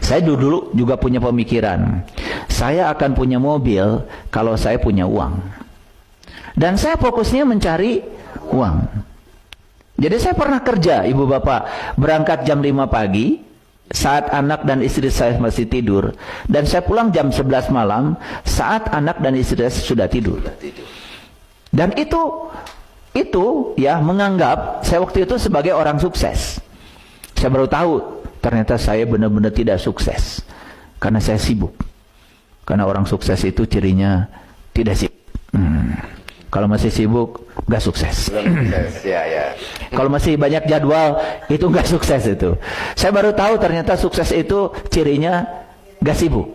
Saya dulu juga punya pemikiran, saya akan punya mobil kalau saya punya uang. Dan saya fokusnya mencari uang. Jadi saya pernah kerja, ibu bapak, berangkat jam 5 pagi, saat anak dan istri saya masih tidur. Dan saya pulang jam 11 malam, saat anak dan istri saya sudah tidur. Dan itu ya menganggap saya waktu itu sebagai orang sukses. Saya baru tahu ternyata saya benar-benar tidak sukses karena saya sibuk. Karena orang sukses itu cirinya tidak sibuk. Kalau masih sibuk gak sukses. Kalau masih banyak jadwal itu gak sukses itu. Saya baru tahu ternyata sukses itu cirinya gak sibuk,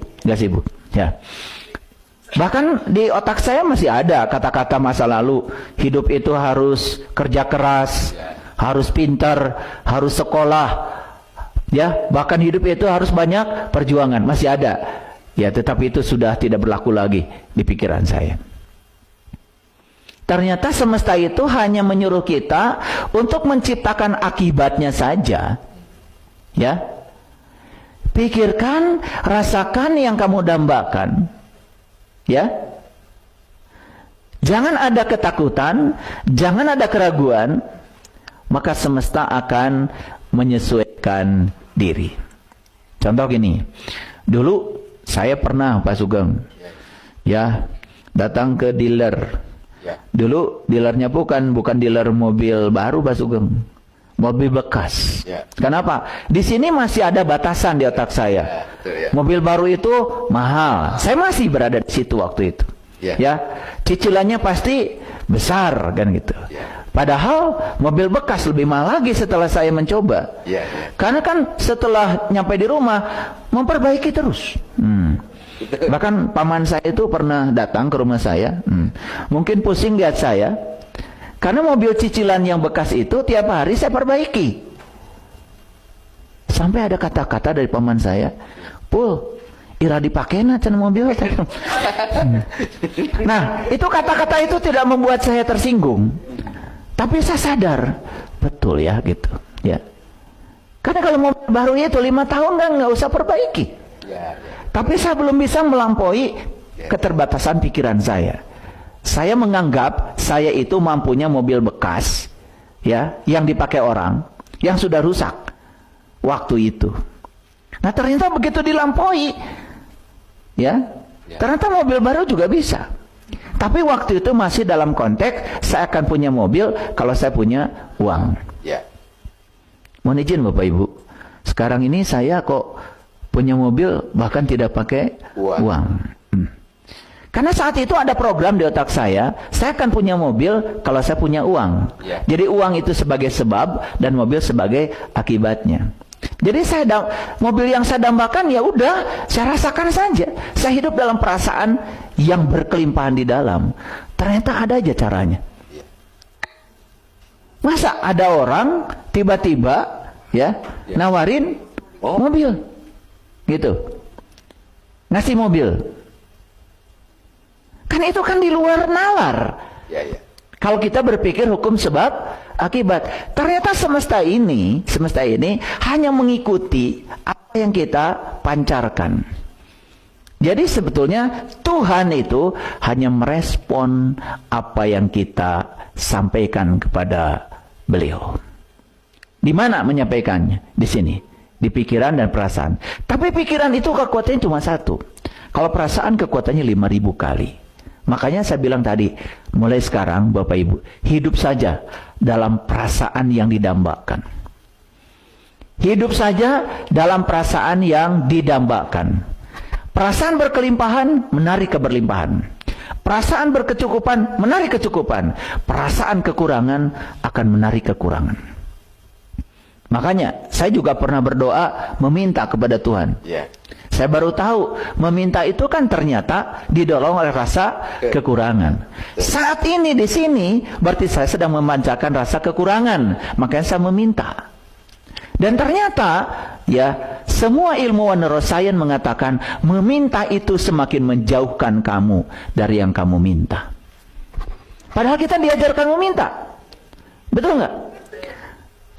ya. Bahkan di otak saya masih ada kata-kata masa lalu, hidup itu harus kerja keras, harus pintar, harus sekolah, ya. Bahkan hidup itu harus banyak perjuangan, masih ada. Ya, tetapi itu sudah tidak berlaku lagi di pikiran saya. Ternyata semesta itu hanya menyuruh kita untuk menciptakan akibatnya saja. Ya. Pikirkan, rasakan yang kamu dambakan. Ya. Jangan ada ketakutan, jangan ada keraguan, maka semesta akan menyesuaikan diri. Contoh gini. Dulu saya pernah, Pak Sugeng, ya, datang ke dealer. Dulu dealernya bukan dealer mobil baru, Pak Sugeng, mobil bekas. Kenapa? Di sini masih ada batasan di otak saya. Mobil baru itu mahal. Saya masih berada di situ waktu itu. Ya, cicilannya pasti besar kan gitu. Padahal mobil bekas lebih mahal lagi setelah saya mencoba. Karena kan setelah nyampe di rumah memperbaiki terus. Bahkan paman saya itu pernah datang ke rumah saya. Mungkin pusing lihat saya, karena mobil cicilan yang bekas itu tiap hari saya perbaiki. Sampai ada kata-kata dari paman saya, "Pul, ira dipakena cenah mobil." Nah, itu kata-kata itu tidak membuat saya tersinggung. Tapi saya sadar, betul ya gitu. Ya. Karena kalau mobil baru itu 5 tahun kan nggak usah perbaiki. Tapi saya belum bisa melampaui keterbatasan pikiran saya. Saya menganggap saya itu mampunya mobil bekas, ya, yang dipakai orang, yang sudah rusak waktu itu. Nah, ternyata begitu dilampaui, ya, ternyata mobil baru juga bisa. Tapi waktu itu masih dalam konteks saya akan punya mobil kalau saya punya uang. Mohon izin Bapak Ibu, sekarang ini saya kok punya mobil bahkan tidak pakai uang. Karena saat itu ada program di otak saya akan punya mobil kalau saya punya uang. Jadi uang itu sebagai sebab dan mobil sebagai akibatnya. Jadi mobil yang saya dambakan ya udah, saya rasakan saja. Saya hidup dalam perasaan yang berkelimpahan di dalam. Ternyata ada aja caranya. Masa ada orang tiba-tiba ya nawarin mobil gitu, ngasih mobil, kan itu kan di luar nalar. Kalau kita berpikir hukum sebab akibat, ternyata semesta ini hanya mengikuti apa yang kita pancarkan. Jadi sebetulnya Tuhan itu hanya merespon apa yang kita sampaikan kepada beliau. Di mana menyampaikannya? Di sini. Di pikiran dan perasaan. Tapi pikiran itu kekuatannya cuma satu. Kalau perasaan kekuatannya 5.000 kali. Makanya saya bilang tadi, mulai sekarang Bapak Ibu, hidup saja dalam perasaan yang didambakan. Hidup saja dalam perasaan yang didambakan. Perasaan berkelimpahan menarik keberlimpahan. Perasaan berkecukupan menarik kecukupan. Perasaan kekurangan akan menarik kekurangan. Makanya saya juga pernah berdoa meminta kepada Tuhan. Saya baru tahu meminta itu kan ternyata didorong oleh rasa kekurangan. Saat ini di sini berarti saya sedang memancarkan rasa kekurangan. Makanya saya meminta. Dan ternyata ya semua ilmuwan neuroscience mengatakan meminta itu semakin menjauhkan kamu dari yang kamu minta. Padahal kita diajarkan meminta. Betul nggak?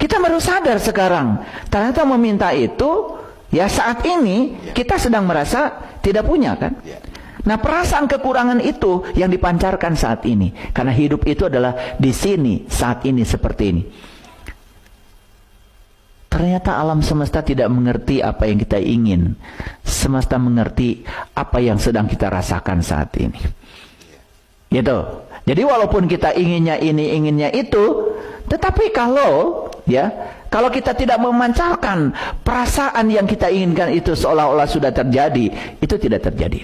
Kita baru sadar sekarang, ternyata meminta itu Ya, saat ini kita sedang merasa tidak punya kan? Nah, perasaan kekurangan itu yang dipancarkan saat ini. Karena hidup itu adalah di sini, saat ini, seperti ini. Ternyata alam semesta tidak mengerti apa yang kita ingin. Semesta mengerti apa yang sedang kita rasakan saat ini. Gitu. Jadi walaupun kita inginnya ini, inginnya itu, tetapi kalau kita tidak memancarkan perasaan yang kita inginkan itu seolah-olah sudah terjadi, itu tidak terjadi.